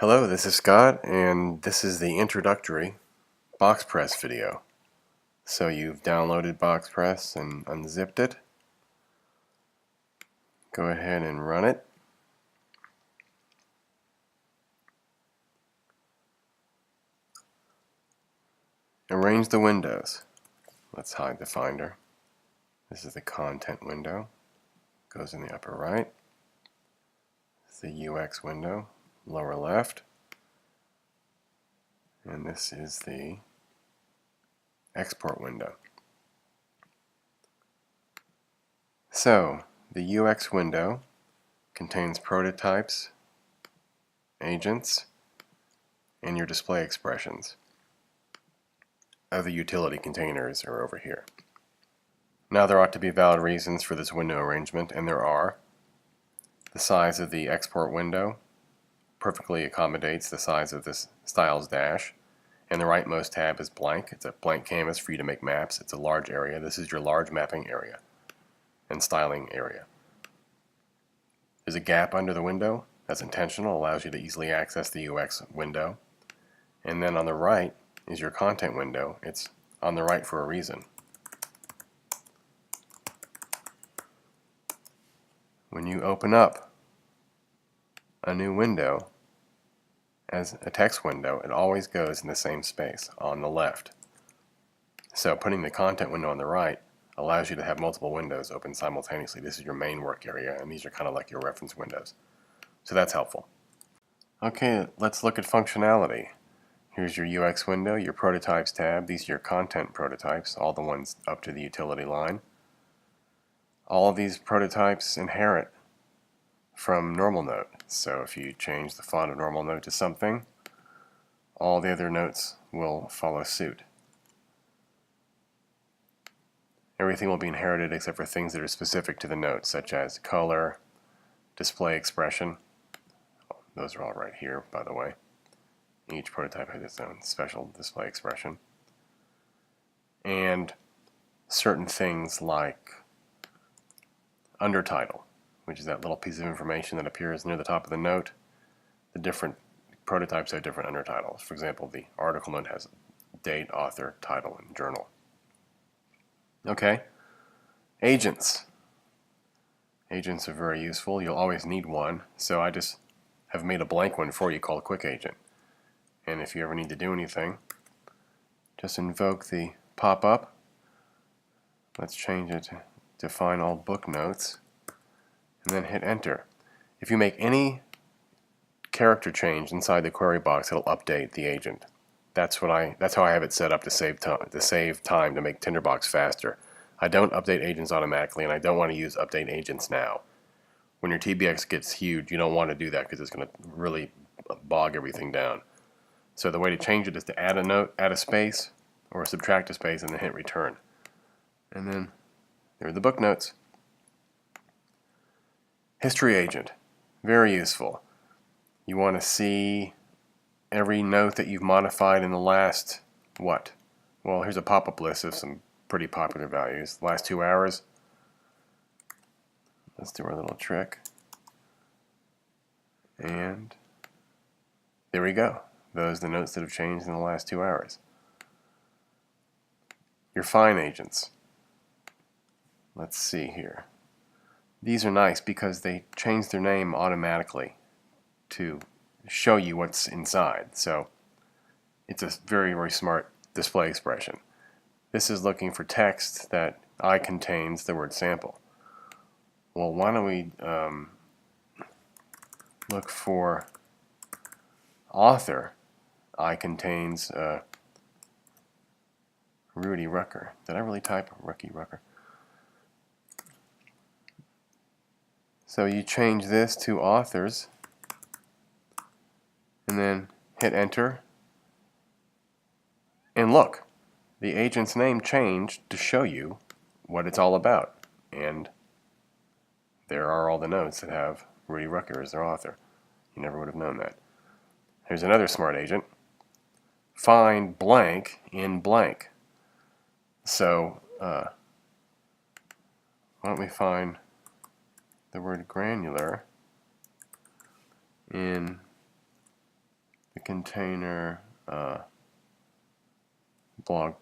Hello, this is Scott, and this is the introductory BoxPress video. So you've downloaded BoxPress and unzipped it. Go ahead and run it. Arrange the windows. Let's hide the Finder. This is the content window. Goes in the upper right. This is the UX window, lower left. And this is the export window. So, the UX window contains prototypes, agents, and your display expressions. Other utility containers are over here. Now there ought to be valid reasons for this window arrangement, and there are. The size of the export window perfectly accommodates the size of this styles dash, and the rightmost tab is blank. It's a blank canvas for you to make maps. It's a large area. This is your large mapping area and styling area. There's a gap under the window. That's intentional. Allows you to easily access the UX window. And then on the right is your content window. It's on the right for a reason. When you open up a new window as a text window, it always goes in the same space on the left. So putting the content window on the right allows you to have multiple windows open simultaneously. This is your main work area, and these are kind of like your reference windows. So that's helpful. Okay, let's look at functionality. Here's your UX window, your prototypes tab. These are your content prototypes, all the ones up to the utility line. All of these prototypes inherit from normal note. So if you change the font of normal note to something, all the other notes will follow suit. Everything will be inherited except for things that are specific to the note, such as color, display expression. Those are all right here, by the way. Each prototype has its own special display expression. And certain things like Undertitle, which is that little piece of information that appears near the top of the note. The different prototypes have different undertitles. For example, the article note has date, author, title, and journal. Okay, agents. Agents are very useful. You'll always need one, so I just have made a blank one for you called Quick Agent. And if you ever need to do anything, just invoke the pop-up. Let's change it to define all book notes, and then hit enter. If you make any character change inside the query box, it'll update the agent. That's how I have it set up to save time to make Tinderbox faster. I don't update agents automatically, and I don't want to use update agents now. When your TBX gets huge, you don't want to do that because it's going to really bog everything down. So the way to change it is to add a note, add a space, or subtract a space, and then hit return. And then there are the book notes. History agent, very useful. You want to see every note that you've modified in the last, what? Well, here's a pop-up list of some pretty popular values. Last 2 hours. Let's do our little trick. And there we go. Those are the notes that have changed in the last 2 hours. Your fine agents. Let's see here. These are nice because they change their name automatically to show you what's inside. So it's a very, very smart display expression. This is looking for text that I contains the word sample. Well, why don't we look for author. I contains Rudy Rucker. Did I really type Rucky Rucker? So you change this to authors and then hit enter, and look, the agent's name changed to show you what it's all about, and there are all the notes that have Rudy Rucker as their author. You never would have known that. Here's another smart agent. Find blank in blank. So why don't we find the word granular in container blog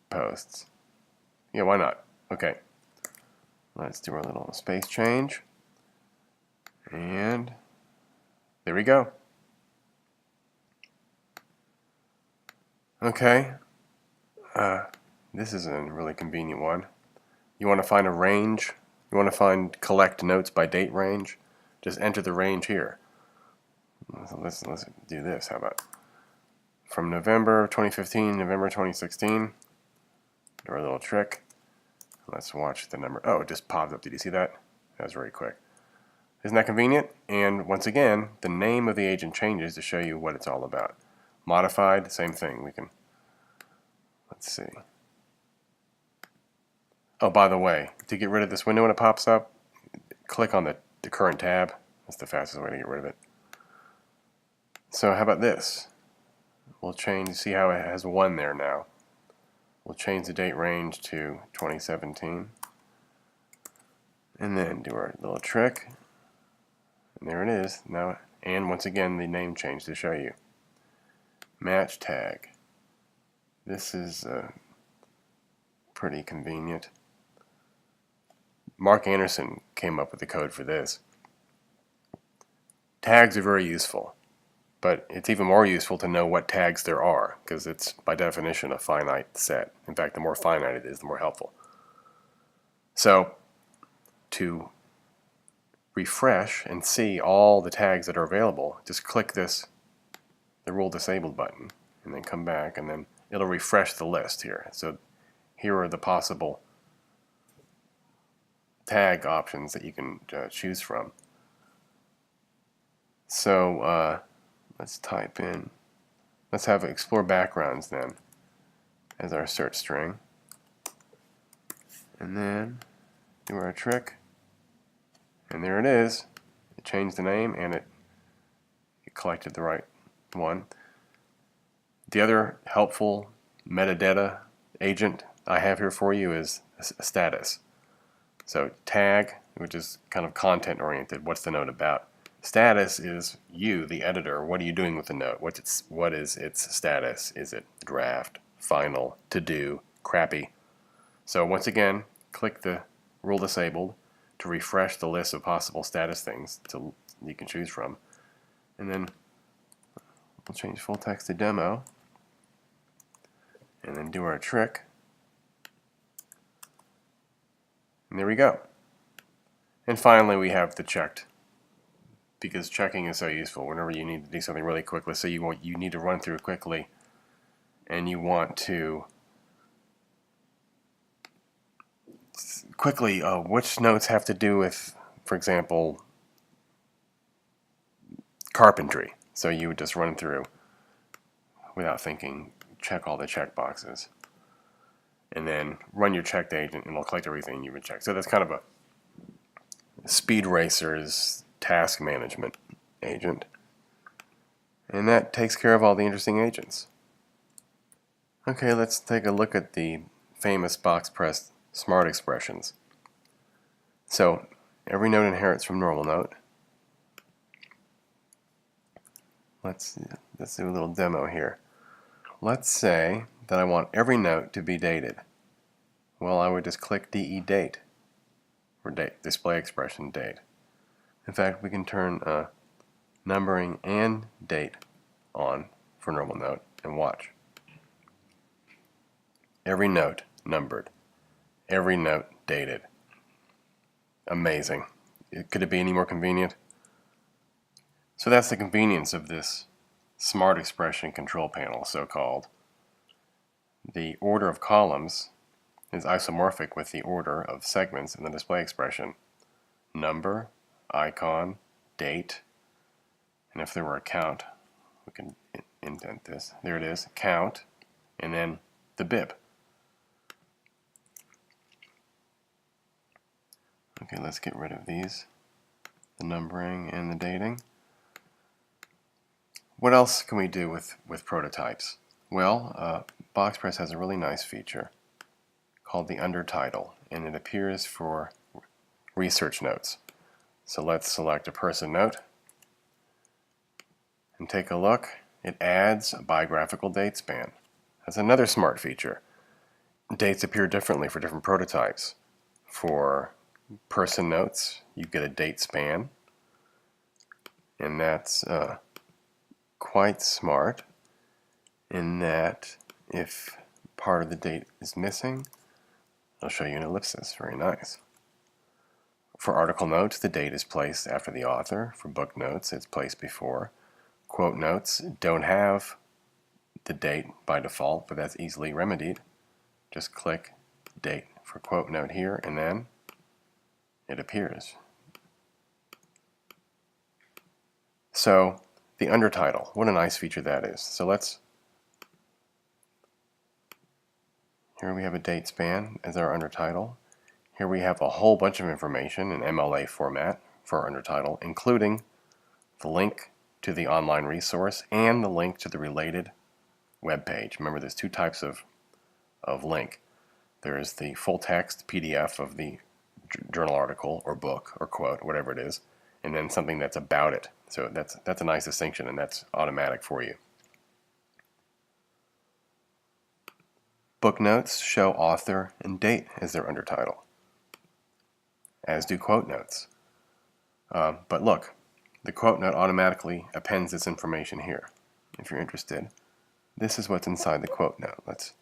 posts. Yeah, why not? Okay. Let's do our little space change. And there we go. Okay. This is a really convenient one. You want to find a range. You want to find collect notes by date range. Just enter the range here. So let's do this. How about from November 2015, November 2016. Do our little trick. Let's watch the number. Oh, it just popped up. Did you see that? That was very quick. Isn't that convenient? And once again, the name of the agent changes to show you what it's all about. Modified, same thing. We can, let's see. Oh, by the way, to get rid of this window when it pops up, click on the current tab. That's the fastest way to get rid of it. So how about this? We'll change, see how it has 1 there now. We'll change the date range to 2017. And then do our little trick. And there it is. Now, and once again, the name change to show you. Match tag. This is pretty convenient. Mark Anderson came up with the code for this. Tags are very useful, but it's even more useful to know what tags there are, because it's by definition a finite set. In fact, the more finite it is, the more helpful. So to refresh and see all the tags that are available, just click the rule disabled button, and then come back, and then it'll refresh the list here. So here are the possible tag options that you can choose from. So let's type in, let's have explore backgrounds then as our search string, and then do our trick, and there it is. It changed the name and it collected the right one. The other helpful metadata agent I have here for you is a status. So tag, which is kind of content oriented, what's the note about? Status is you, the editor. What are you doing with the note? What is its status? Is it draft, final, to do, crappy? So once again, click the rule disabled to refresh the list of possible status things you can choose from. And then we'll change full text to demo. And then do our trick. And there we go. And finally, we have the checked, because checking is so useful whenever you need to do something really quickly. So you need to run through quickly, and you want to quickly which notes have to do with, for example, carpentry. So you would just run through without thinking, check all the check boxes, and then run your checked agent, and it'll collect everything you've been checked. So that's kind of a Speed Racer's task management agent, and that takes care of all the interesting agents. Okay, let's take a look at the famous BoxPress SmartExpressions. So every note inherits from normal note. Let's do a little demo here. Let's say that I want every note to be dated. Well, I would just click DE date, or date, display expression date. In fact, we can turn numbering and date on for normal note, and watch. Every note numbered, every note dated. Amazing. Could it be any more convenient? So that's the convenience of this SmartExpression Control Panel, so-called. The order of columns is isomorphic with the order of segments in the display expression. Number, icon, date, and if there were a count, we can indent this. There it is, count, and then the bib. Okay, let's get rid of these, the numbering and the dating. What else can we do with prototypes? Well, BoxPress has a really nice feature called the Undertitle, and it appears for research notes. So let's select a person note and take a look. It adds a biographical date span. That's another smart feature. Dates appear differently for different prototypes. For person notes, you get a date span, and that's quite smart in that if part of the date is missing, it'll show you an ellipsis. Very nice. For article notes, the date is placed after the author. For book notes, it's placed before. Quote notes don't have the date by default, but that's easily remedied. Just click date for quote note here, and then it appears. So the undertitle, what a nice feature that is. So here we have a date span as our undertitle. Here we have a whole bunch of information in MLA format for our undertitle, including the link to the online resource and the link to the related web page. Remember, there's two types of link. There is the full text PDF of the journal article or book or quote, whatever it is, and then something that's about it. So that's a nice distinction, and that's automatic for you. Book notes show author and date as their undertitle, as do quote notes. But look, the quote note automatically appends this information here. If you're interested, this is what's inside the quote note. Let's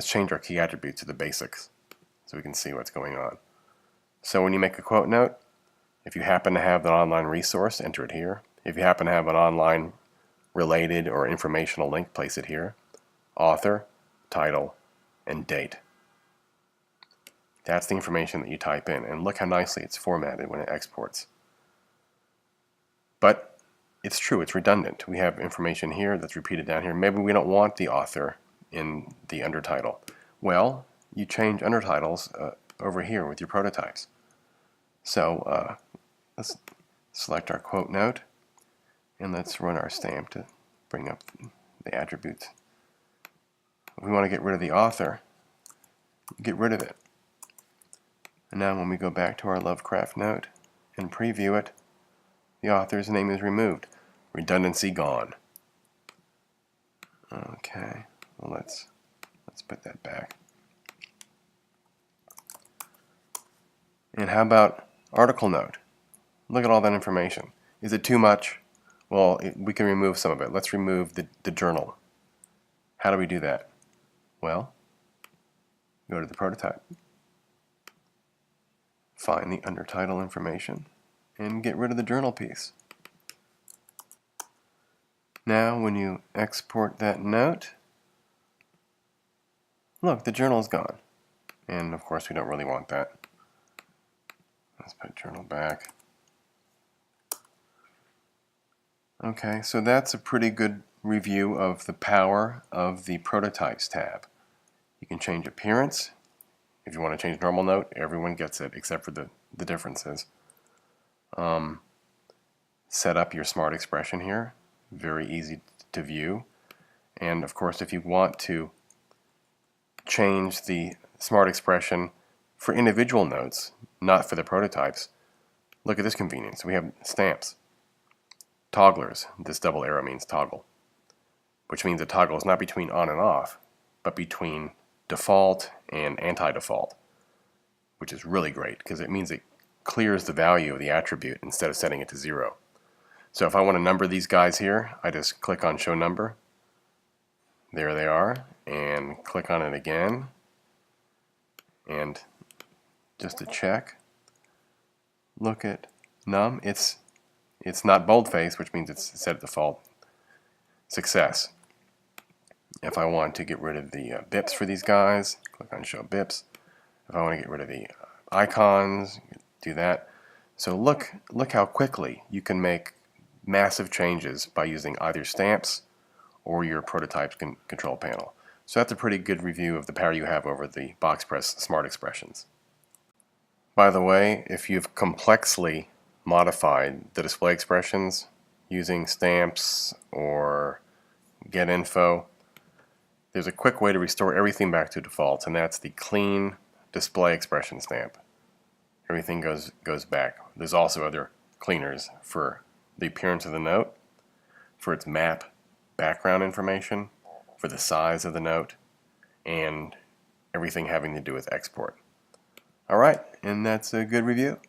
change our key attributes to the basics so we can see what's going on. So when you make a quote note, if you happen to have the online resource, enter it here. If you happen to have an online related or informational link, place it here. Author, title, and date. That's the information that you type in, and look how nicely it's formatted when it exports. But it's true, it's redundant. We have information here that's repeated down here. Maybe we don't want the author in the undertitle. Well, you change undertitles over here with your prototypes. So let's select our quote note, and let's run our stamp to bring up the attributes. If we want to get rid of the author, get rid of it. And now when we go back to our Lovecraft note and preview it, the author's name is removed. Redundancy gone. Okay, well let's put that back. And how about article note? Look at all that information. Is it too much? Well, we can remove some of it. Let's remove the journal. How do we do that? Well, go to the prototype, find the undertitle information, and get rid of the journal piece. Now when you export that note, look, the journal is gone. And of course we don't really want that. Let's put journal back. Okay, so that's a pretty good review of the power of the Prototypes tab. You can change appearance. If you want to change normal note, everyone gets it except for the differences. Set up your SmartExpression here. Very easy to view. And of course, if you want to change the SmartExpression for individual notes, not for the prototypes, look at this convenience. We have stamps. Togglers. This double arrow means toggle, which means a toggle is not between on and off, but between default and anti-default, which is really great because it means it clears the value of the attribute instead of setting it to 0. So if I want to number these guys here, I just click on show number. There they are, and click on it again, and just to check, look at num. It's not boldface, which means it's set at default. Success. If I want to get rid of the bips for these guys, click on show bips. If I want to get rid of the icons, do that. So look how quickly you can make massive changes by using either stamps or your prototypes control panel. So that's a pretty good review of the power you have over the BoxPress SmartExpressions. By the way, if you've complexly modified the display expressions using stamps or get info, there's a quick way to restore everything back to default, and that's the clean display expression stamp. Everything goes back. There's also other cleaners for the appearance of the note, for its map background information, for the size of the note, and everything having to do with export. Alright, and that's a good review.